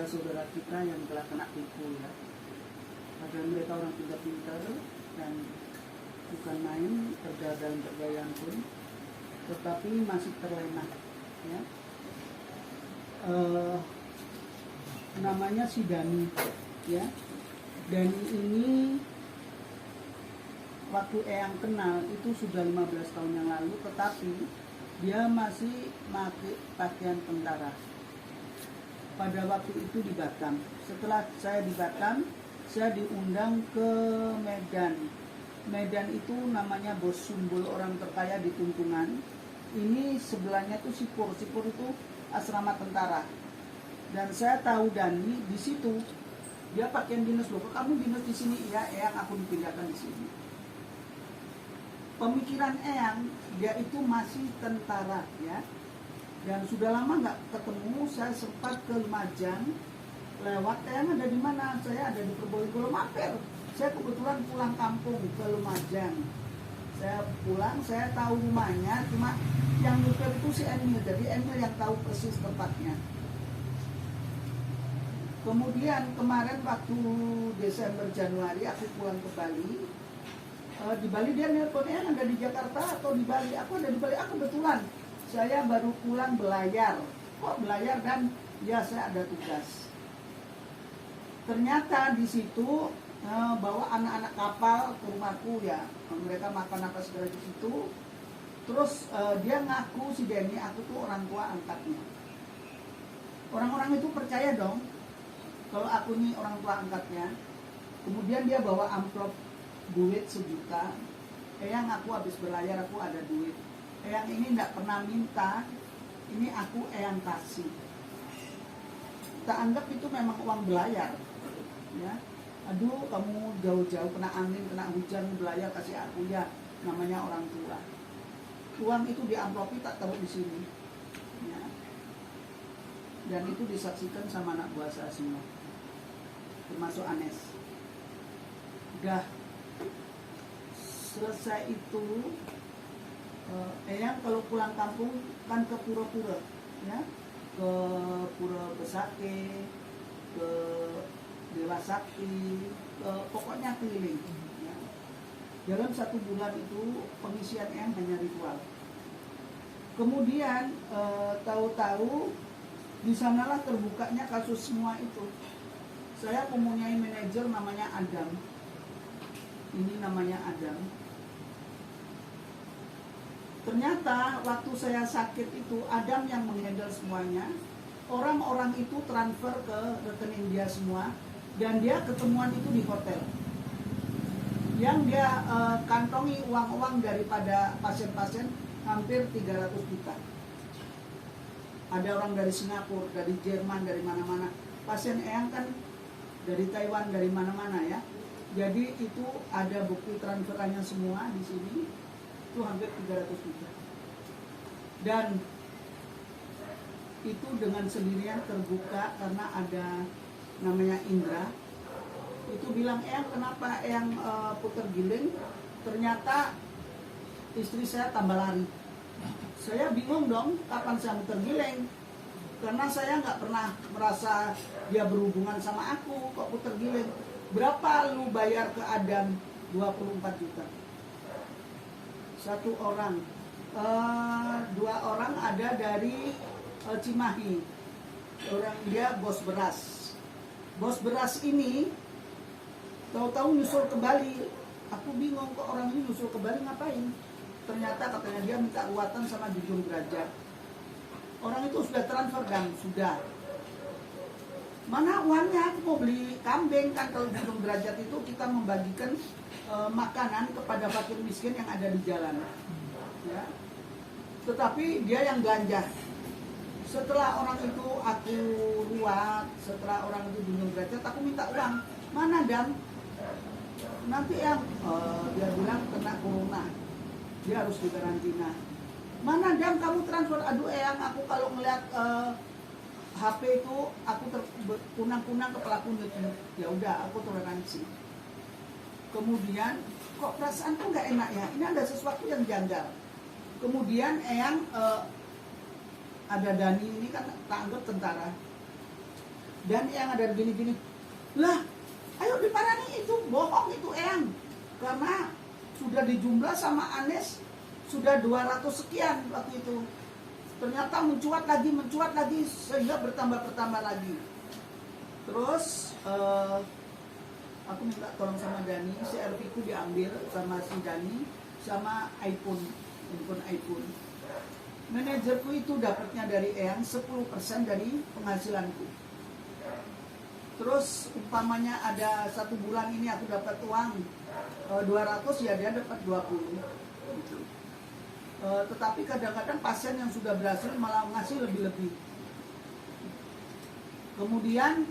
saudara-saudara kita yang telah kena tipu ya. Padahal mereka orang pintar-pintar dan bukan main, kerja dalam pergayaan pun, tetapi masih terlena ya. Namanya si Dani ya. Dani ini waktu Eyang kenal itu sudah 15 tahun yang lalu, tetapi dia masih pakai pakaian tentara pada waktu itu di Batam. Setelah saya di Batam, saya diundang ke Medan. Medan itu namanya Bos Sumbul, orang terkaya di Tuntungan. Ini sebelahnya tuh Sipur. Sipur itu asrama tentara. Dan saya tahu Dani di situ. Dia pakaian dinas, loh. Kamu dinas di sini? Iya, Eyang, aku dipindahkan di sini. Pemikiran Eyang, dia itu masih tentara ya. Dan sudah lama nggak ketemu. Saya sempat ke Lumajang lewat. Eyang ada di mana? Saya ada di Probolinggo, mampir. Saya kebetulan pulang kampung ke Lumajang. Saya pulang, saya tahu rumahnya, cuma yang nyupir itu si Emil. Jadi Emil yang tahu persis tempatnya. Kemudian kemarin waktu Desember Januari aku pulang ke Bali. Di Bali dia nelponnya ada di Jakarta atau di Bali. Aku ada di Bali. Aku kebetulan saya baru pulang belayar. Kok belayar? Dan ya saya ada tugas. Ternyata di situ bawa anak-anak kapal ke rumahku ya. Mereka makan apa segala di situ. Terus dia ngaku si Denny, aku tuh orang tua angkatnya. Orang-orang itu percaya dong kalau aku nih orang tua angkatnya. Kemudian dia bawa amplop duit 1 juta. Eyang, aku habis berlayar, aku ada duit. Eyang ini enggak pernah minta, ini aku Eyang kasih. Kita anggap itu memang uang belayar ya. Aduh, kamu jauh-jauh kena angin, kena hujan, belayar kasih aku, ya namanya orang tua. Uang itu diamplopi, tak taruh di sini ya. Dan itu disaksikan sama anak buah saya semua, termasuk Anes. Udah selesai itu, Eyang kalau pulang kampung kan ke pura-pura ya, ke Pura Besake, ke Dewa Sakti, pokoknya keliling ya. Dalam 1 bulan itu pengisian Eyang hanya ritual. Kemudian tahu-tahu di sanalah terbukanya kasus semua itu. Saya mempunyai manajer namanya Adam. Ini namanya Adam. Ternyata waktu saya sakit itu Adam yang menghandle semuanya. Orang-orang itu transfer ke rekening dia semua. Dan dia ketemuan itu di hotel. Yang dia kantongi uang-uang daripada pasien-pasien hampir 300 juta. Ada orang dari Singapura, dari Jerman, dari mana-mana. Pasien Eyang kan dari Taiwan, dari mana-mana ya. Jadi itu ada bukti transferannya semua di sini. Itu hampir 300 juta. Dan itu dengan sendirian terbuka karena ada namanya Indra. Itu bilang, Eyang kenapa Eyang puter giling? Ternyata istri saya tambah lari. Saya bingung dong, kapan saya puter giling? Karena saya nggak pernah merasa dia berhubungan sama aku, kok puter giling. Berapa lu bayar ke Adam? 24 juta. 1 orang. 2 orang ada dari Cimahi. Orang dia bos beras. Bos beras ini tahu-tahu nyusul ke Bali. Aku bingung, kok orang ini nyusul ke Bali ngapain? Ternyata katanya dia minta ruatan sama Jujung Derajat. Orang itu sudah transfer dan sudah. Mana uangnya? Aku mau beli kambing kan. Kalau Jujung Derajat itu kita membagikan makanan kepada fakir miskin yang ada di jalan ya. Tetapi dia yang ganja. Setelah orang itu aku ruat, setelah orang itu Jujung Derajat, aku minta uang. Mana Dam? Nanti yang dia bilang kena corona, dia harus dikarantina. Mana Dam, kamu transfer? Aduh Eyang, aku kalau ngeliat HP itu aku kunang-kunang kepala kunyit. Ya udah, aku toleransi. Kemudian kok perasaanku nggak enak ya, ini ada sesuatu yang janggal. Kemudian Eyang ada Dani ini kan tak anggap tentara. Dan yang ada gini-gini, lah ayo diparani, itu bohong, itu Eyang, karena sudah dijumlah sama Anes sudah 200 sekian waktu itu. Ternyata mencuat lagi sehingga bertambah lagi. Terus aku minta tolong sama Dani, CRV ku diambil sama si Dani sama handphone iPhone. Manajerku itu dapatnya dari Eyang 10% dari penghasilanku. Terus umpamanya ada 1 bulan ini aku dapat uang 200, ya dia dapat 20 gitu. Tetapi kadang-kadang pasien yang sudah berhasil malah ngasih lebih-lebih. Kemudian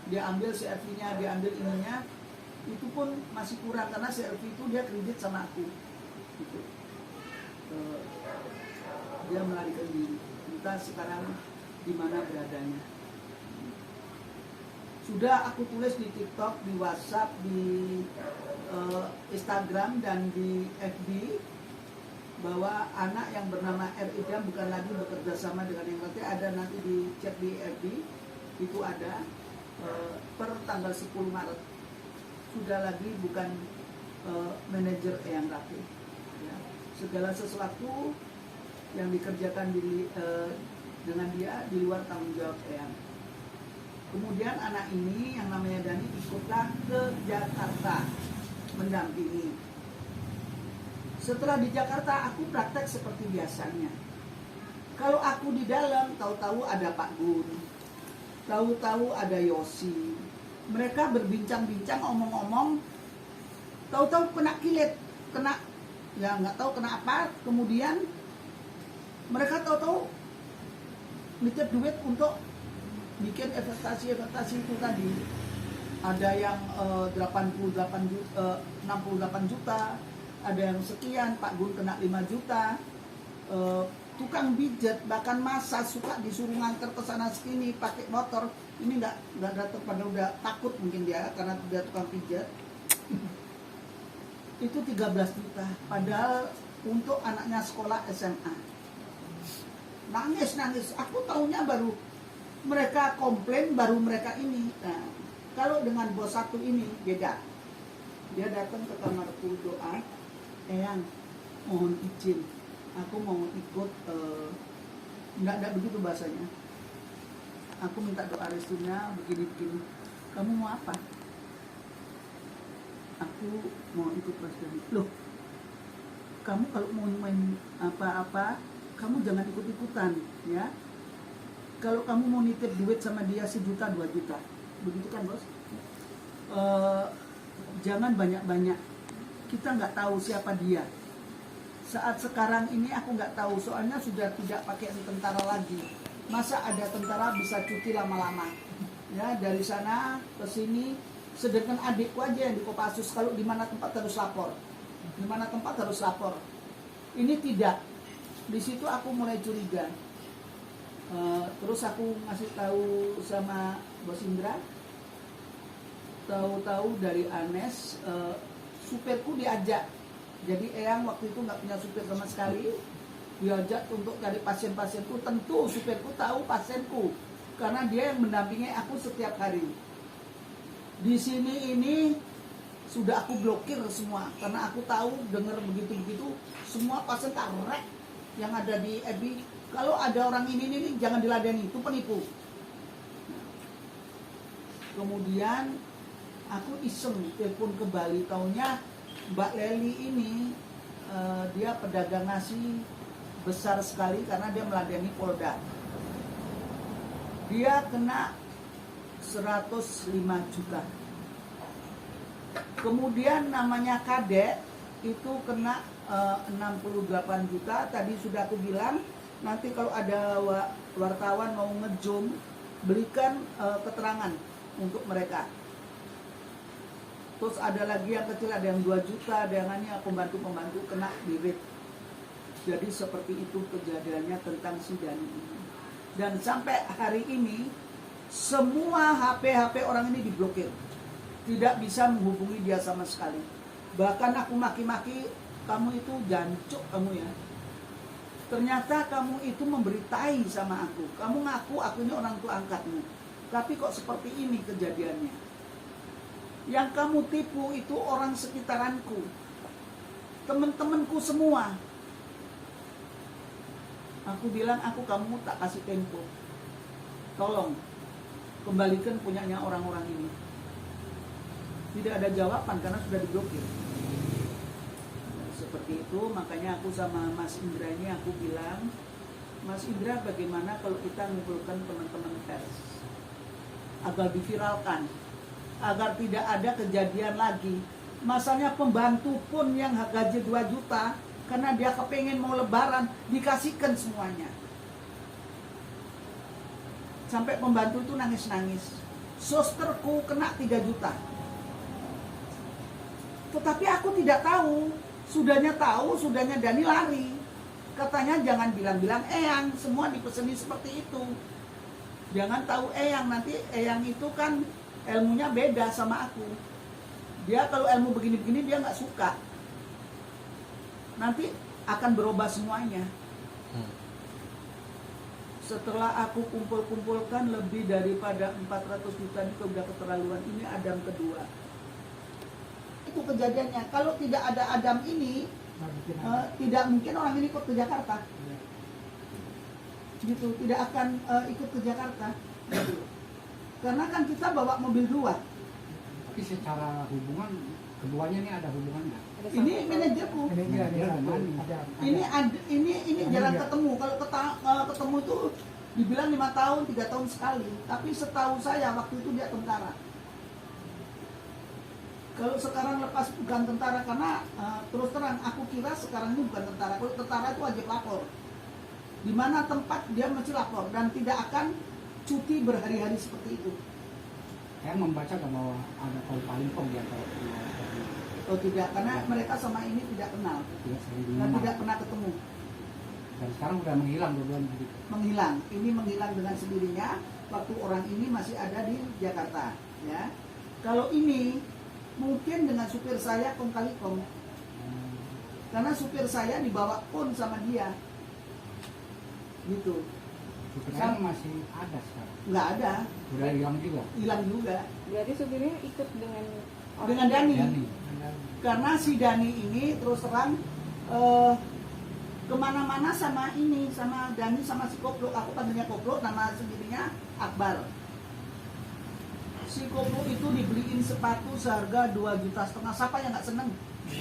dia ambil CRV-nya, dia ambil ininya, itu pun masih kurang karena CRV itu dia kredit sama aku gitu. Dia melarikan diri, entah sekarang di mana beradanya. Sudah aku tulis di TikTok, di WhatsApp, di Instagram dan di FB bahwa anak yang bernama R. Idam bukan lagi bekerja sama dengan yang nanti ada, nanti di chat di FB itu ada per tanggal 10 Maret sudah lagi bukan manajer Eyang Rafi ya. Segala sesuatu yang dikerjakan dengan dia di luar tanggung jawab Eyang. Kemudian anak ini yang namanya Dani ikutlah ke Jakarta mendampingi. Setelah di Jakarta aku praktek seperti biasanya. Kalau aku di dalam, tahu-tahu ada Pak Gun, tahu-tahu ada Yosi. Mereka berbincang-bincang, omong-omong, tahu-tahu kena kilit, kena, ya nggak tahu kena apa. Kemudian mereka tahu-tahu nitip duit untuk bikin investasi itu tadi. Ada yang 68 juta, ada yang sekian, Pak Gun kena 5 juta. Tukang pijat bahkan masa suka disuruh nganter ke sana sini pakai motor, ini nggak datang, pada udah takut mungkin dia karena dia tukang pijat. Itu 13 juta, padahal untuk anaknya sekolah SMA. Nangis, aku taunya baru mereka komplain, baru mereka ini. Nah, kalau dengan bos satu ini beda. Dia datang ke kamarku, doa, Eyang mohon izin, aku mau ikut, enggak begitu bahasanya, aku minta doa restunya begini. Kamu mau apa? Aku mau ikut Mas Dani. Loh, kamu kalau mau main apa-apa, kamu jangan ikut-ikutan ya. Kalau kamu mau nitip duit sama dia 1 juta 2 juta, begitu kan bos? Jangan banyak-banyak. Kita nggak tahu siapa dia. Saat sekarang ini aku nggak tahu, soalnya sudah tidak pakai tentara lagi. Masa ada tentara bisa cuti lama-lama? Ya, dari sana ke sini, sedangkan adikku aja yang di Kopassus, kalau di mana tempat harus lapor. Di mana tempat harus lapor. Ini tidak. Di situ aku mulai curiga. Terus aku ngasih tahu sama Bos Indra, tahu-tahu dari Anes, supirku diajak. Jadi Eyang waktu itu nggak punya supir sama sekali, diajak untuk cari pasien-pasienku. Tentu supirku tahu pasienku karena dia yang mendampingi aku setiap hari. Di sini ini sudah aku blokir semua karena aku tahu dengar begitu-begitu semua pasien karek yang ada di EBI. Kalau ada orang ini jangan diladeni, itu penipu. Kemudian aku iseng telepon ke Bali, taunya Mbak Leli ini dia pedagang nasi besar sekali karena dia meladeni Polda. Dia kena 105 juta. Kemudian namanya Kadek itu kena 68 juta. Tadi sudah aku bilang, nanti kalau ada wartawan mau ngezoom, berikan keterangan untuk mereka. Terus ada lagi yang kecil, ada yang 2 juta, ada yang hanya pembantu-pembantu kena dirit. Jadi seperti itu kejadiannya tentang si Dani ini. Dan sampai hari ini semua HP orang ini diblokir. Tidak bisa menghubungi dia sama sekali. Bahkan aku maki-maki, kamu itu jancuk kamu ya. Ternyata kamu itu memberitai sama aku. Kamu ngaku aku ini orang tua angkatmu. Tapi kok seperti ini kejadiannya. Yang kamu tipu itu orang sekitaranku, teman-temanku semua. Aku bilang, kamu tak kasih tempo. Tolong, kembalikan punyanya orang-orang ini. Tidak ada jawaban karena sudah diblokir. Seperti itu, makanya aku sama Mas Indra ini aku bilang, Mas Indra, bagaimana kalau kita mengumpulkan teman-teman pers agar diviralkan, agar tidak ada kejadian lagi. Masanya pembantu pun yang gaji 2 juta karena dia kepengen mau lebaran, dikasihkan semuanya. Sampai pembantu itu nangis-nangis. Susterku kena 3 juta. Tetapi aku tidak tahu. Sudahnya Dani lari. Katanya jangan bilang-bilang Eyang, semua dipeseni seperti itu. Jangan tahu Eyang, nanti Eyang itu kan ilmunya beda sama aku. Dia kalau ilmu begini-begini dia nggak suka. Nanti akan berubah semuanya. Setelah aku kumpul-kumpulkan lebih daripada 400 juta, itu udah keterlaluan. Ini Adam kedua. Itu kejadiannya. Kalau tidak ada Adam ini, tidak mungkin orang ini ikut ke Jakarta. Gitu, tidak akan ikut ke Jakarta. Gitu. Karena kan kita bawa mobil 2. Tapi secara hubungan keduanya ini ada hubungannya. Ini manajerku. Ini jarang ketemu. Kalau ketemu itu dibilang 5 tahun, 3 tahun sekali. Tapi setahu saya waktu itu dia tentara. Kalau sekarang lepas bukan tentara karena terus terang aku kira sekarang ini bukan tentara. Kalau tentara itu wajib lapor. Di mana tempat dia mesti lapor dan tidak akan cuti berhari-hari seperti itu. Saya membaca bahwa ada Paling-Pong di antara Oh tidak, karena mereka sama ini tidak kenal dan tidak pernah ketemu. Dan sekarang sudah menghilang dua-duanya. Menghilang, ini menghilang dengan sendirinya. Waktu orang ini masih ada di Jakarta, ya. Kalau ini mungkin dengan supir saya kong kali kong, karena supir saya dibawa pun sama dia, gitu. Supirnya masih ada sekarang? Nggak ada. Sudah hilang juga? Hilang juga. Berarti supirnya ikut dengan Dani. Karena si Dani ini terus terang kemana-mana sama ini, sama Dani, sama si Koplo. Aku panggilnya Koplo, nama sendirinya Akbar. Si Koplo itu dibeliin sepatu seharga 2,5 juta. Siapa yang nggak seneng?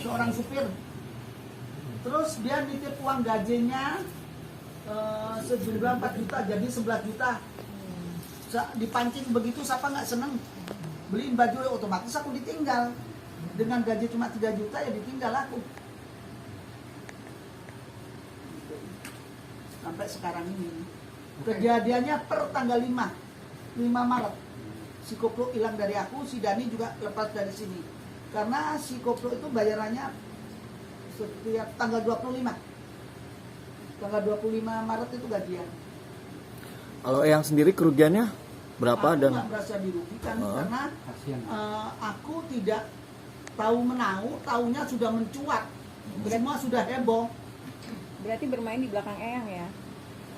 Seorang supir. Terus dia nitip uang gajinya sejumlah 4 juta, jadi 11 juta. Dipancing begitu, siapa nggak seneng? Beliin baju, otomatis aku ditinggal. Dengan gaji cuma 3 juta ya ditinggal aku. Sampai sekarang ini. Kejadiannya per tanggal 5 Maret. Si Koplo hilang dari aku, si Dani juga lepas dari sini. Karena si Koplo itu bayarannya setiap tanggal 25. Tanggal 25 Maret itu gajian. Kalau yang sendiri kerugiannya berapa? Aku Dan nggak merasa dirugikan karena aku tidak tahu menahu, taunya sudah mencuat, semua sudah heboh. Berarti bermain di belakang Eyang ya?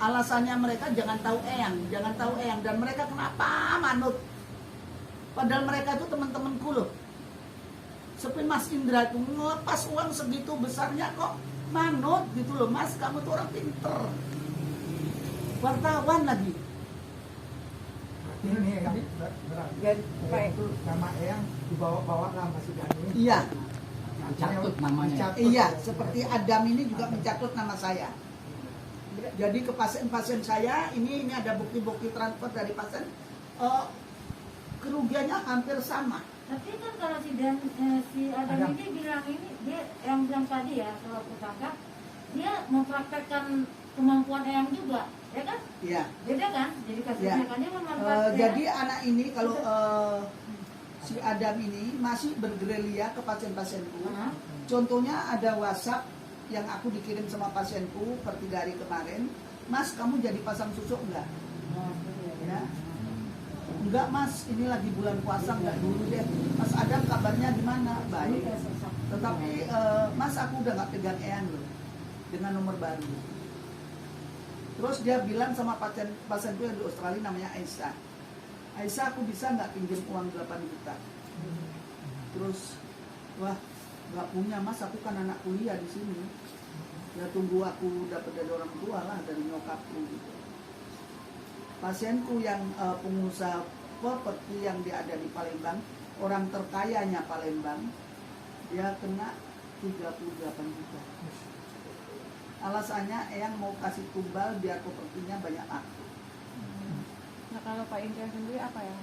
Alasannya mereka jangan tahu Eyang, dan mereka kenapa manut? Padahal mereka itu teman-temanku loh. Seperti Mas Indra itu ngelepas uang segitu besarnya kok manut gitu loh. Mas, kamu tuh orang pinter, wartawan lagi. Ini yang berat. Itu nama Eyang dibawa-bawa lah masih Dani. Iya. Mencatut namanya. Iya, seperti Adam ini juga mencatut nama saya. Jadi ke pasien-pasien saya ini ada bukti-bukti transfer dari pasien. Kerugiannya hampir sama. Tapi kan kalau si Adam ini bilang ini, dia yang bilang tadi ya, kalau aku tangkap, dia mempraktekkan kemampuan Eyang juga, ya kan? Iya. Beda kan? Jadi kasusnya kan dia memanfaatkan. Jadi anak ini kalau si Adam ini masih bergerilya ke pasien-pasienku. Contohnya ada WhatsApp yang aku dikirim sama pasienku per 3 hari kemarin. Mas, kamu jadi pasang susuk enggak? Ya. Enggak Mas, ini lagi bulan puasa, enggak dulu deh. Mas Adam kabarnya gimana? Baik. Tetapi Mas, aku udah nggak pegang Eyang loh dengan nomor baru. Terus dia bilang sama pasienku yang di Australia namanya Aisyah. Aisyah, aku bisa nggak pinjam uang 8 juta? Terus, wah nggak punya mas, aku kan anak kuliah di sini. Ya tunggu aku dapat dari orang tua lah, dari nyokapku gitu. Pasienku yang pengusaha properti yang dia ada di Palembang, orang terkayanya Palembang, dia kena 38 juta. Alasannya Eyang mau kasih tumbal biar propertinya banyak laku. Nah kalau Pak Indra sendiri apa ya?